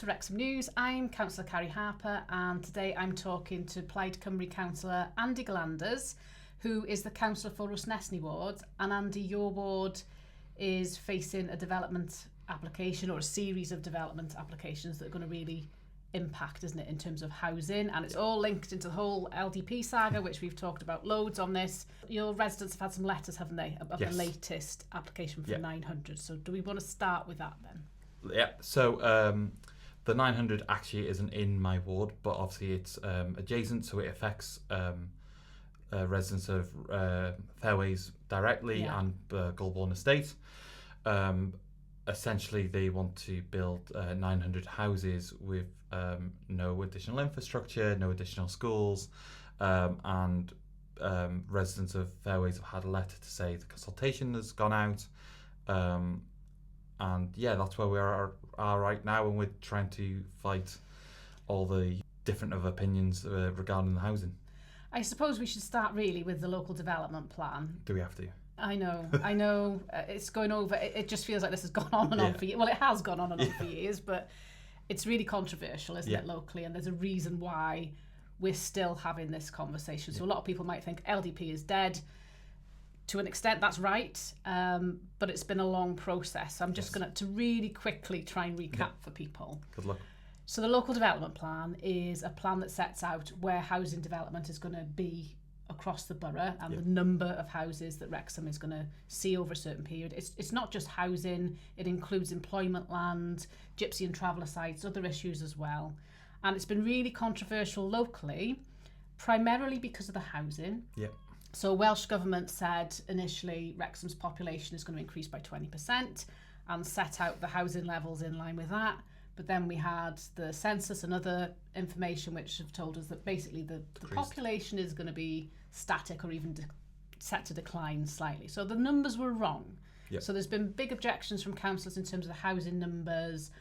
to Wrecsam News. I'm Councillor Carrie Harper, and today I'm talking to Plaid Cymru Councillor Andy Gallanders, who is the Councillor for Wrcsam ward. And Andy, your ward is facing a development application or a series of development applications that are going to really impact, isn't it, in terms of housing, and it's all linked into the whole LDP saga, which we've talked about loads on this. Your residents have had some letters, haven't they, about the latest application for 900. So do we want to start with that then? Yeah, so the 900 actually isn't in my ward, but obviously it's adjacent, so it affects residents of Fairways directly and Goulburn Estate. Essentially, they want to build 900 houses with no additional infrastructure, no additional schools, and residents of Fairways have had a letter to say the consultation has gone out. And yeah, that's where we are right now, and we're trying to fight all the different of opinions regarding the housing. I suppose we should start really with the local development plan. Do we have to? I know. It's going over. It just feels like this has gone on and on for years. Well, it has gone on and on for years, but it's really controversial, isn't it, locally? And there's a reason why we're still having this conversation. So a lot of people might think LDP is dead. To an extent, that's right, but it's been a long process. So I'm just going to really quickly try and recap for people. Good luck. So the local development plan is a plan that sets out where housing development is going to be across the borough and the number of houses that Wrecsam is going to see over a certain period. It's not just housing, it includes employment land, gypsy and traveller sites, other issues as well. And it's been really controversial locally, primarily because of the housing. Yeah. So Welsh Government said initially Wrexham's population is going to increase by 20% and set out the housing levels in line with that. But then we had the census and other information which have told us that basically the population is going to be static or even set to decline slightly. So the numbers were wrong. Yep. So there's been big objections from councillors in terms of the housing numbers,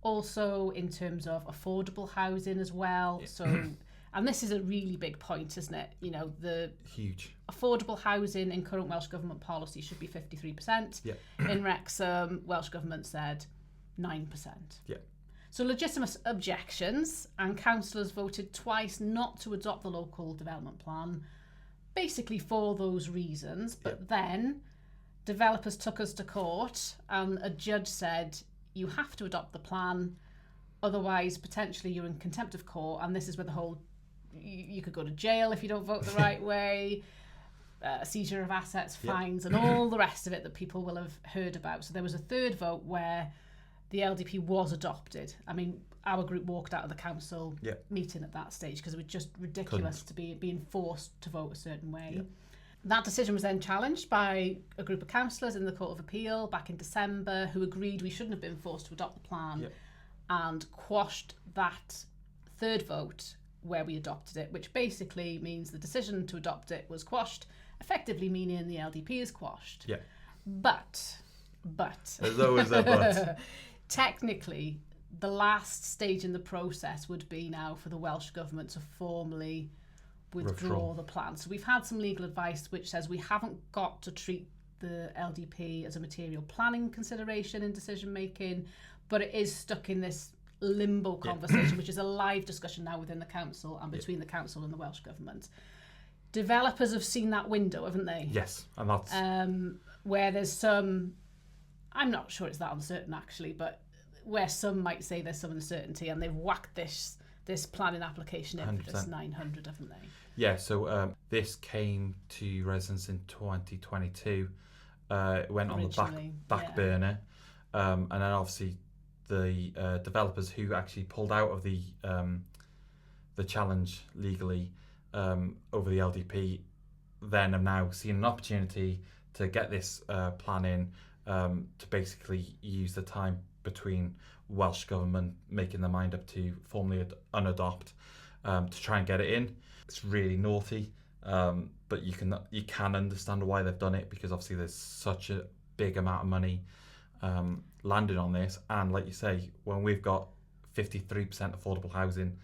also in terms of affordable housing as well. Yep. So, and this is a really big point, isn't it? You know, the huge affordable housing in current Welsh Government policy should be 53%. Yep. In Wrexham, Welsh Government said 9%. Yeah. So legitimate objections, and councillors voted twice not to adopt the local development plan, basically for those reasons. But then developers took us to court and a judge said, you have to adopt the plan, otherwise potentially you're in contempt of court. And this is where the whole, you could go to jail if you don't vote the right way, seizure of assets, fines, and all the rest of it that people will have heard about. So there was a third vote where the LDP was adopted. I mean, our group walked out of the council meeting at that stage because it was just ridiculous to be being forced to vote a certain way. That decision was then challenged by a group of councillors in the Court of Appeal back in December, who agreed we shouldn't have been forced to adopt the plan and quashed that third vote where we adopted it, which basically means the decision to adopt it was quashed, effectively meaning the LDP is quashed. Yeah. But there's always a but. Technically, the last stage in the process would be now for the Welsh Government to formally withdraw the plan. So we've had some legal advice which says we haven't got to treat the LDP as a material planning consideration in decision making, but it is stuck in this limbo conversation, which is a live discussion now within the council and between the council and the Welsh Government. Developers have seen that window, haven't they? Yes, and that's where there's some, I'm not sure it's that uncertain actually, but where some might say there's some uncertainty, and they've whacked this planning application in for this 900, haven't they? Yeah, so this came to residents in 2022. It went originally on the back burner, and then obviously the developers who actually pulled out of the challenge legally over the LDP then have now seen an opportunity to get this plan in, to basically use the time between Welsh Government making their mind up to formally unadopt, to try and get it in. It's really naughty, but you can understand why they've done it, because obviously there's such a big amount of money landed on this, and like you say, when we've got 53% affordable housing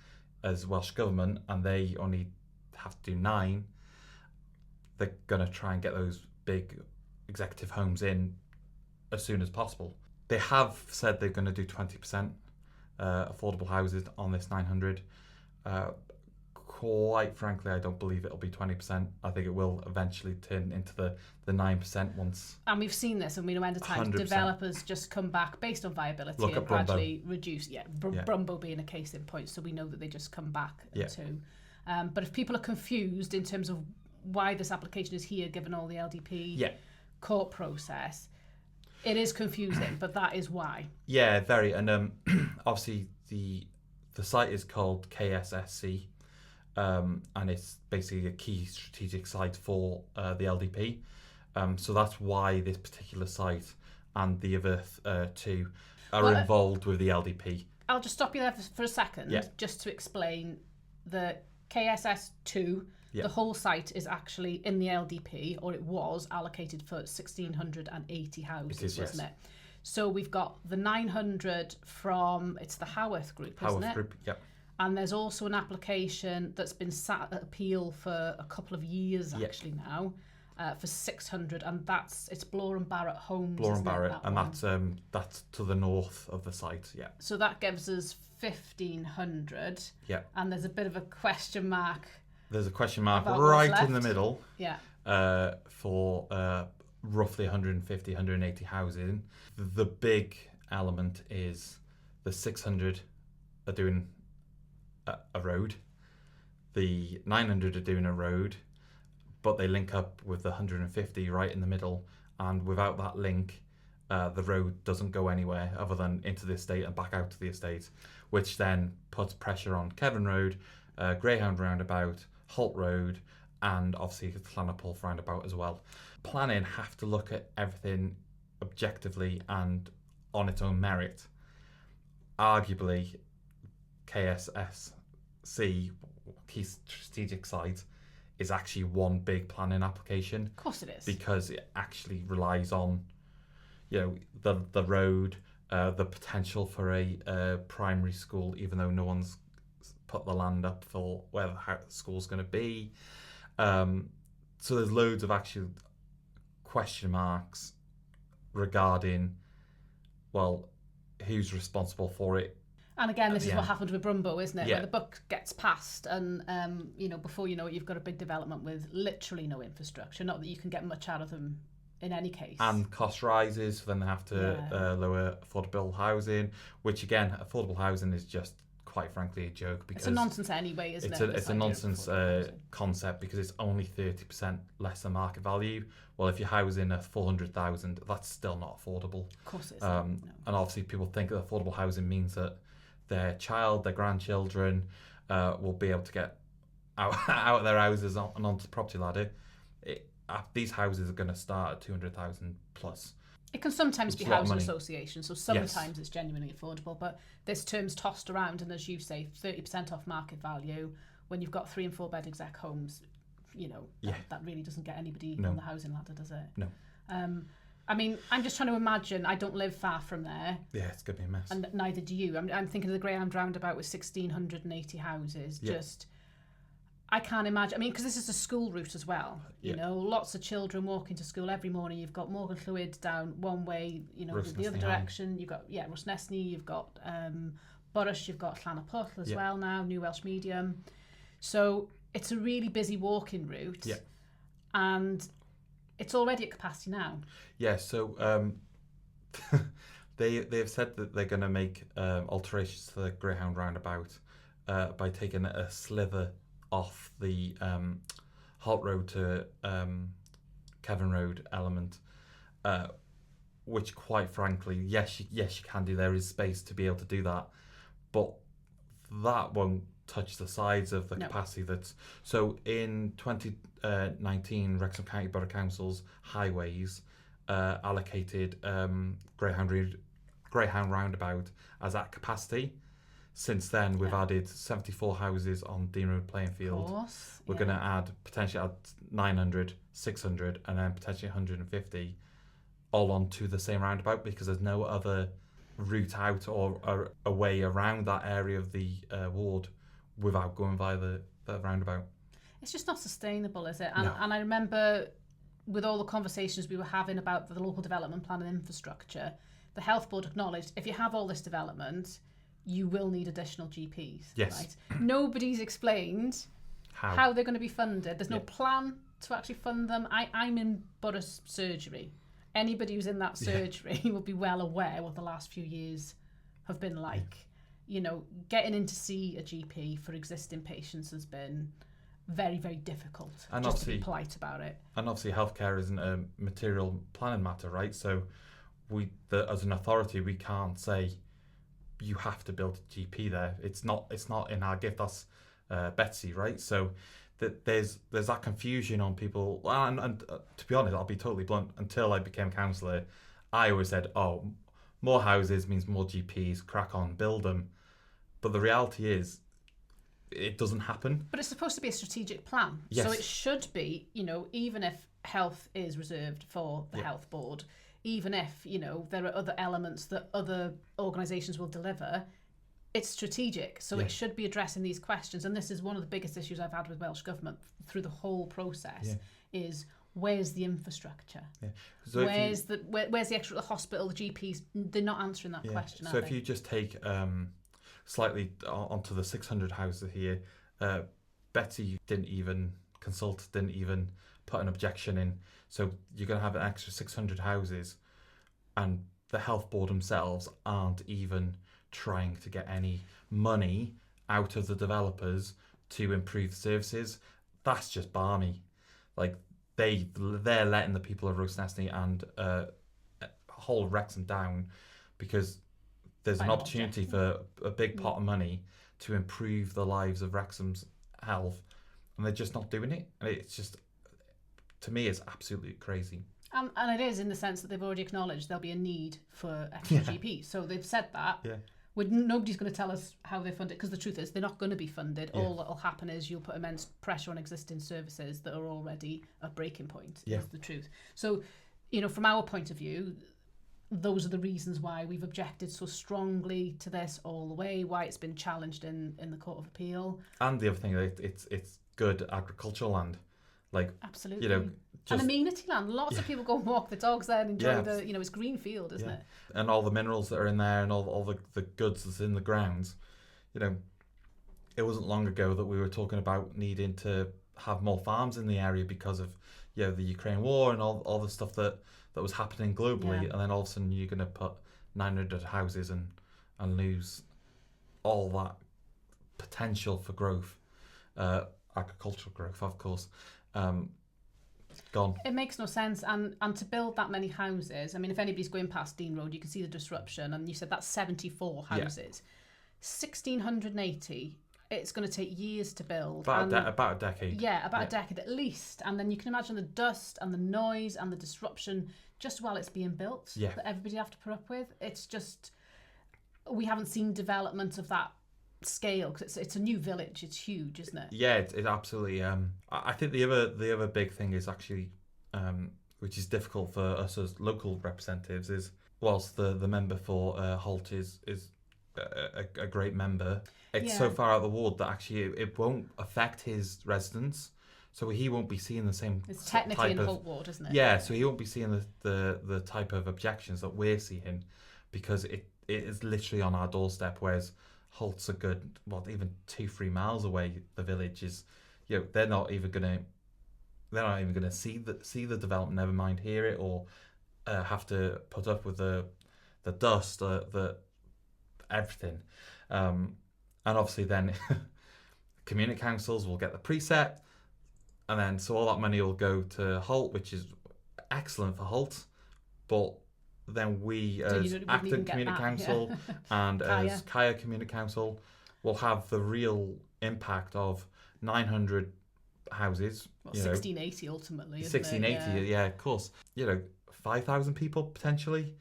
as Welsh Government and they only have to do 9, they're going to try and get those big executive homes in as soon as possible. They have said they're going to do 20%, affordable houses on this 900. Quite frankly, I don't believe it'll be 20%. I think it will eventually turn into the 9% once. And we've seen this, and we know end of time 100%. developers just come back based on viability Look and at Brumbo. gradually reduce. Brumbo being a case in point, so we know that they just come back to. But if people are confused in terms of why this application is here, given all the LDP court process, it is confusing, but that is why. Yeah, very. And obviously the site is called KSSC. And it's basically a key strategic site for the LDP. So that's why this particular site and the other two are involved with the LDP. I'll just stop you there for a second, just to explain the KSS2. The whole site is actually in the LDP, or it was allocated for 1,680 houses, wasn't it? So we've got the 900 from, it's the Haworth group, isn't it? Haworth group, yep. And there's also an application that's been sat at appeal for a couple of years actually now, for 600, and it's Blore and Barrett Homes. Blore and Barrett, and that's to the north of the site. Yeah. So that gives us 1,500. Yeah. And there's a bit of a question mark. There's a question mark right in the middle. Yeah. For roughly 150, 180 housing. The big element is the 600 are doing a road, the 900 are doing a road, but they link up with the 150 right in the middle, and without that link the road doesn't go anywhere other than into the estate and back out to the estate, which then puts pressure on Kevin Road, Greyhound Roundabout, Holt Road, and obviously Llanapolth Roundabout as well. Planning have to look at everything objectively and on its own merit. Arguably KSSC, Key Strategic Site, is actually one big planning application. Of course it is. Because it actually relies on, the road, the potential for a primary school, even though no one's put the land up for where the school's going to be. So there's loads of actual question marks regarding, who's responsible for it. And again, this is what happened with Brumbo, isn't it? Where the book gets passed and, before you know it, you've got a big development with literally no infrastructure. Not that you can get much out of them in any case. And cost rises, so then they have to lower affordable housing, which again, affordable housing is just, quite frankly, a joke. Because it's a nonsense anyway, isn't it? It's a nonsense concept, because it's only 30% less than market value. Well, if you're housing at 400,000, that's still not affordable. Of course it is. No. And obviously people think that affordable housing means that their child, their grandchildren will be able to get out of their houses and onto the property ladder. These houses are going to start at 200,000 plus. It can sometimes be housing associations, so sometimes it's genuinely affordable, but this term's tossed around, and as you say, 30% off market value when you've got 3 and 4 bed exec homes. That really doesn't get anybody on the housing ladder, does it? No. I mean, I'm just trying to imagine. I don't live far from there. Yeah, it's going to be a mess. And neither do you. I'm thinking of the Greyhound Roundabout with 1,680 houses. Yeah. I can't imagine. I mean, because this is a school route as well. You know, lots of children walking to school every morning. You've got Morgan Llwyd down one way, the other direction. You've got, Rosnesny, you've got Boris, you've got Llanapolth as well now, New Welsh Medium. So it's a really busy walking route. Yeah. And it's already at capacity now. Yeah, so they've said that they're going to make alterations to the Greyhound Roundabout by taking a slither off the Holt Road to Kevin Road element, which quite frankly, yes you can do. There is space to be able to do that, but that won't touch the sides of the capacity that's... So in 2019, Wrecsam County Borough Council's highways allocated Greyhound Roundabout as at capacity. Since then, we've added 74 houses on Dean Road playing field. We're going to potentially add 900, 600, and then potentially 150 all onto the same roundabout, because there's no other route out or a way around that area of the ward without going via the roundabout. It's just not sustainable, is it? And I remember with all the conversations we were having about the local development plan and infrastructure, the Health Board acknowledged if you have all this development, you will need additional GPs. Yes. Right? Nobody's explained how they're going to be funded. There's no plan to actually fund them. I'm in Borough surgery. Anybody who's in that surgery will be well aware what the last few years have been like. You know, getting in to see a GP for existing patients has been very, very difficult, and just to be polite about it. And obviously healthcare isn't a material planning matter, right? So as an authority, we can't say you have to build a GP there. It's not in our gift. That's Betsy, right? So there's that confusion on people. And to be honest, I'll be totally blunt. Until I became councillor, I always said, oh, more houses means more GPs, crack on, build them. But the reality is, it doesn't happen. But it's supposed to be a strategic plan. Yes. So it should be, you know, even if health is reserved for the health board, even if, you know, there are other elements that other organisations will deliver, it's strategic. So it should be addressing these questions. And this is one of the biggest issues I've had with Welsh Government through the whole process is where's the infrastructure? So where's the extra, the hospital, the GPs? They're not answering that question, So if you just take slightly onto the 600 houses here, Betsy didn't even consult, didn't even put an objection in. So you're going to have an extra 600 houses, and the health board themselves aren't even trying to get any money out of the developers to improve services. That's just balmy. Like they're letting the people of Rosenestney and whole Wrexham down because there's an opportunity for a big pot of money to improve the lives of Wrexham's health, and they're just not doing it. And it's just, to me, it's absolutely crazy. And it is, in the sense that they've already acknowledged there'll be a need for extra GPs. So they've said that. Yeah. Nobody's going to tell us how they fund it, because the truth is they're not going to be funded. All that'll happen is you'll put immense pressure on existing services that are already at breaking point, is the truth. So, you know, from our point of view, those are the reasons why we've objected so strongly to this all the way, why it's been challenged in the Court of Appeal. And the other thing, it's good agricultural land. Like, absolutely. You know, and amenity land. Lots of people go and walk the dogs there and enjoy the, you know, it's green field, isn't it? And all the minerals that are in there and all the goods that's in the grounds. You know, it wasn't long ago that we were talking about needing to have more farms in the area because of, you know, the Ukraine war and all the stuff that was happening globally. And then all of a sudden you're going to put 900 houses and lose all that potential for growth, agricultural growth, of course. Gone. It makes no sense, and to build that many houses, I mean, if anybody's going past Dean Road, you can see the disruption, and you said that's 74 houses. 1,680, it's going to take years to build. About a decade. Yeah, about a decade at least, and then you can imagine the dust and the noise and the disruption just while it's being built that everybody have to put up with. It's just, we haven't seen development of that scale, because it's a new village. It's huge, isn't it? Yeah, it absolutely. I think the other big thing is actually, which is difficult for us as local representatives, is whilst the member for Holt is a great member, it's so far out of the ward that actually it won't affect his residents, so he won't be seeing the same. It's technically in Holt ward, isn't it? Yeah, so he won't be seeing the type of objections that we're seeing, because it is literally on our doorstep, whereas Holt's a good, even 2-3 miles away. The village is, you know, they're not even gonna see the development. Never mind hear it or have to put up with the dust, the everything, and obviously then community councils will get the preset, and then so all that money will go to Holt, which is excellent for Holt, but then we as Acton Community Council and as Kaya Community Council will have the real impact of 900 houses. 1680 ultimately, isn't 1680, yeah, of course. You know, 5,000 people potentially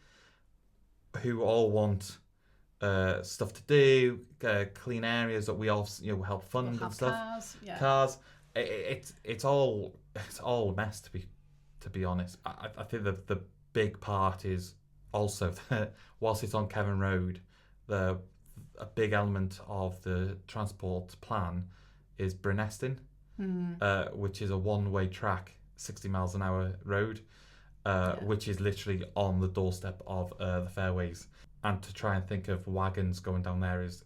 who all want stuff to do, clean areas that we all help fund and stuff. Cars. It's all a mess, to be honest. I think the big part is also that whilst it's on Kevin Road, a big element of the transport plan is Bryneston, which is a one-way track, 60 miles an hour road, which is literally on the doorstep of the fairways. And to try and think of wagons going down there is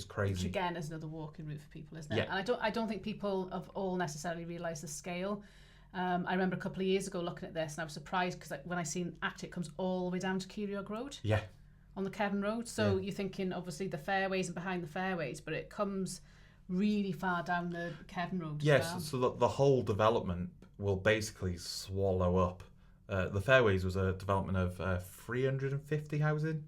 crazy. Which again is another walking route for people, isn't it? Yeah. And I don't think people have all necessarily realised the scale. I remember a couple of years ago looking at this, and I was surprised because when I seen it comes all the way down to Cllr Road. Yeah. On the Kevin Road. So you're thinking obviously the fairways and behind the fairways, but it comes really far down the Kevin Road. Yes, as well. so the whole development will basically swallow up. The fairways was a development of 350 housing.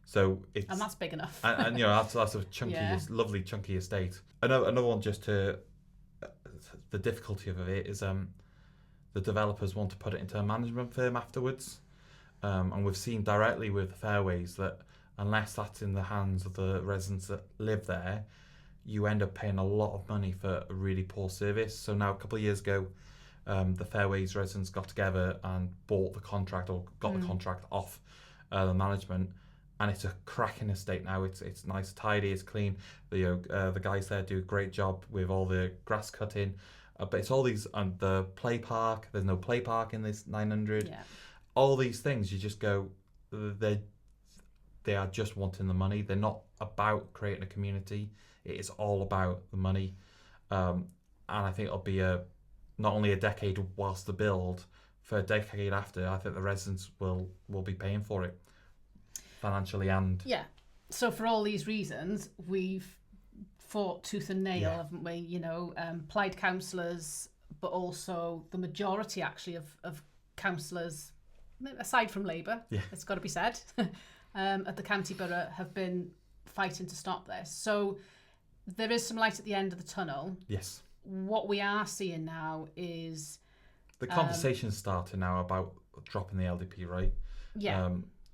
So it's, and that's big enough. and that's a chunky, lovely chunky estate. Another one just to the difficulty of it is the developers want to put it into a management firm afterwards. And we've seen directly with fairways that unless that's in the hands of the residents that live there, you end up paying a lot of money for a really poor service. So now a couple of years ago, the fairways residents got together and bought the contract or got the contract off the management, and it's a cracking estate now. It's nice, tidy, it's clean. The guys there do a great job with all the grass cutting, but it's all these and the play park. There's no play park in this 900. Yeah. All these things, you just go, they are just wanting the money. They're not about creating a community. It is all about the money. And I think it'll be not only a decade whilst the build, for a decade after, I think the residents will be paying for it financially and... Yeah. So for all these reasons, we've fought tooth and nail, haven't we? Plaid councillors, but also the majority actually of councillors, aside from Labour, it's got to be said, at the county borough have been fighting to stop this. So there is some light at the end of the tunnel. Yes. What we are seeing now is... The conversation's starting now about dropping the LDP, right? Yeah.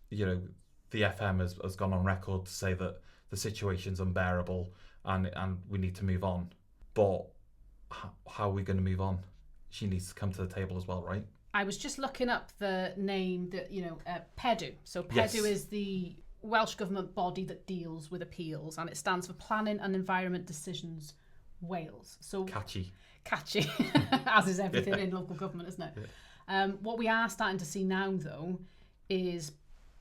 The FM has gone on record to say that the situation's unbearable and we need to move on. But how are we going to move on? She needs to come to the table as well, right? I was just looking up the name that, PEDU. So PEDU is the Welsh Government body that deals with appeals, and it stands for Planning and Environment Decisions Wales. So catchy, as is everything in local government, isn't it? Yeah. What we are starting to see now, though, is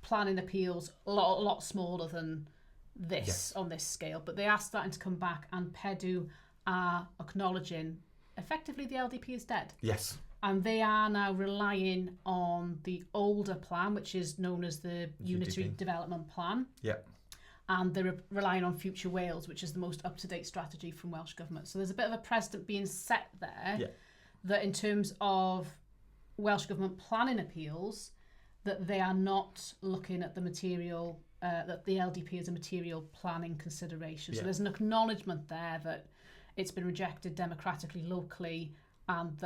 planning appeals a lot smaller than this on this scale, but they are starting to come back, and PEDU are acknowledging effectively the LDP is dead. Yes. And they are now relying on the older plan, which is known as the Unitary Development Plan. Yeah. And they're relying on Future Wales, which is the most up-to-date strategy from Welsh Government. So there's a bit of a precedent being set there that in terms of Welsh Government planning appeals, that they are not looking at the material, that the LDP is a material planning consideration. So there's an acknowledgement there that it's been rejected democratically, locally, and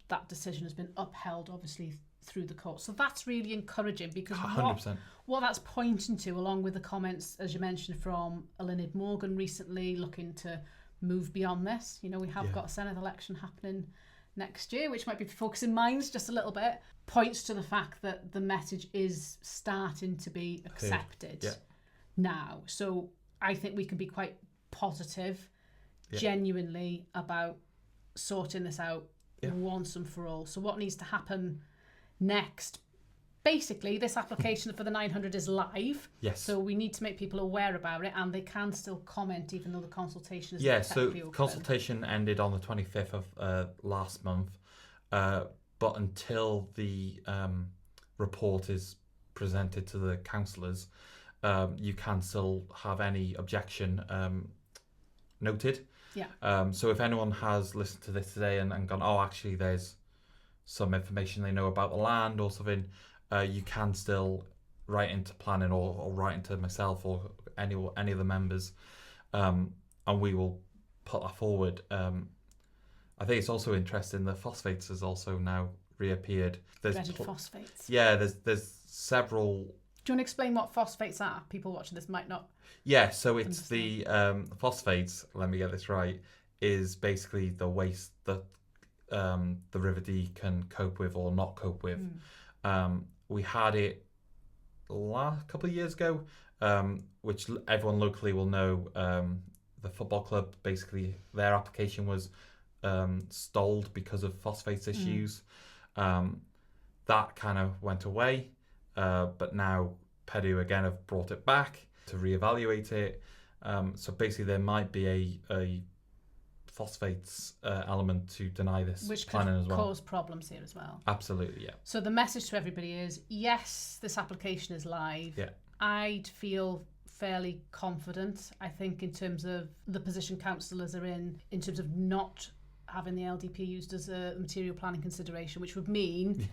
that decision has been upheld, obviously, through the court. So that's really encouraging, because 100%. What that's pointing to, along with the comments, as you mentioned, from Eluned Morgan recently, looking to move beyond this. We have got a Senedd election happening next year, which might be focusing minds just a little bit, points to the fact that the message is starting to be accepted now. So I think we can be quite positive, genuinely, about sorting this out once and for all. So what needs to happen next? Basically, this application for the 900 is live. Yes. So we need to make people aware about it, and they can still comment even though the consultation is technically open. Consultation ended on the 25th of last month, but until the report is presented to the councillors, you can still have any objection noted. Yeah. So if anyone has listened to this today and gone, actually there's some information they know about the land or something, you can still write into planning or write into myself or any of the members, and we will put that forward. I think it's also interesting that phosphates has also now reappeared. Dreaded phosphates. Yeah, there's several. Do you want to explain what phosphates are? People watching this might not. Yeah, so it's the phosphates, let me get this right, is basically the waste that the River Dee can cope with or not cope with. We had it a couple of years ago, which everyone locally will know. The football club, basically, their application was stalled because of phosphates issues. That kind of went away, but now Pedu again have brought it back to reevaluate it. So basically there might be a phosphates element to deny this which could planning as well. cause problems here as well. Absolutely, yeah. So the message to everybody is, yes, this application is live. Yeah. I'd feel fairly confident, I think, in terms of the position councillors are in terms of not having the LDP used as a material planning consideration, which would mean,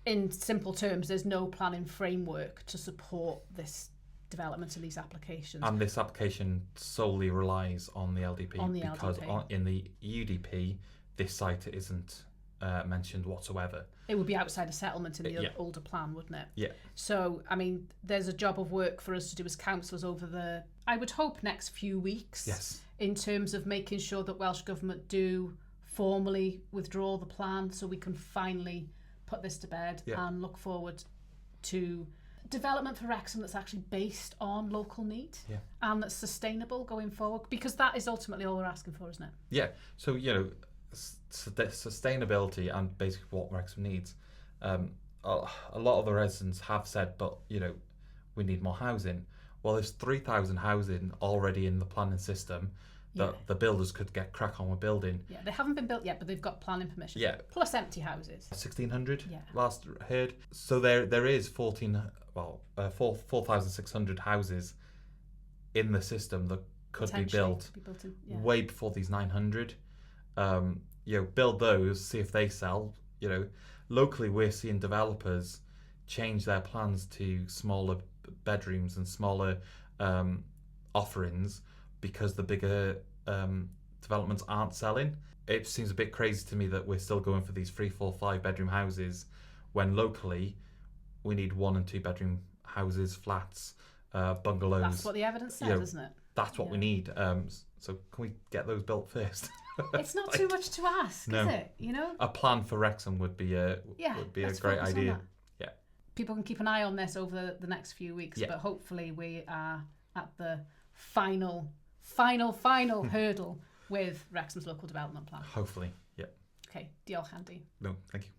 in simple terms, there's no planning framework to support this development and these applications. And this application solely relies on the LDP because LDP. In the UDP, this site isn't mentioned whatsoever. It would be outside a settlement in the Yeah. older plan, wouldn't it? Yeah. So, I mean, there's a job of work for us to do as councillors over the, I would hope, next few weeks. Yes. In terms of making sure that Welsh Government do formally withdraw the plan so we can finally put this to bed and look forward to development for Wrexham that's actually based on local need and that's sustainable going forward, because that is ultimately all we're asking for, isn't it? Yeah. So, sustainability and basically what Wrexham needs. A lot of the residents have said, but, we need more housing. Well, there's 3,000 housing already in the planning system that the builders could get crack on with building. Yeah, they haven't been built yet, but they've got planning permission. Yeah. Plus empty houses. 1,600 Yeah. last heard. So there is 4,600 houses in the system that could be built way before these 900. Build those, see if they sell. Locally we're seeing developers change their plans to smaller bedrooms and smaller offerings because the bigger developments aren't selling. It seems a bit crazy to me that we're still going for these 3, 4, 5 bedroom houses when locally we need 1 and 2 bedroom houses, flats, bungalows. That's what the evidence says, isn't it? That's what we need. So can we get those built first? It's not too much to ask, is it? A plan for Wrexham would be a great idea. Yeah. People can keep an eye on this over the next few weeks, but hopefully we are at the final hurdle with Wrexham's local development plan. Hopefully, yeah. Okay, diolch Andy. No, thank you.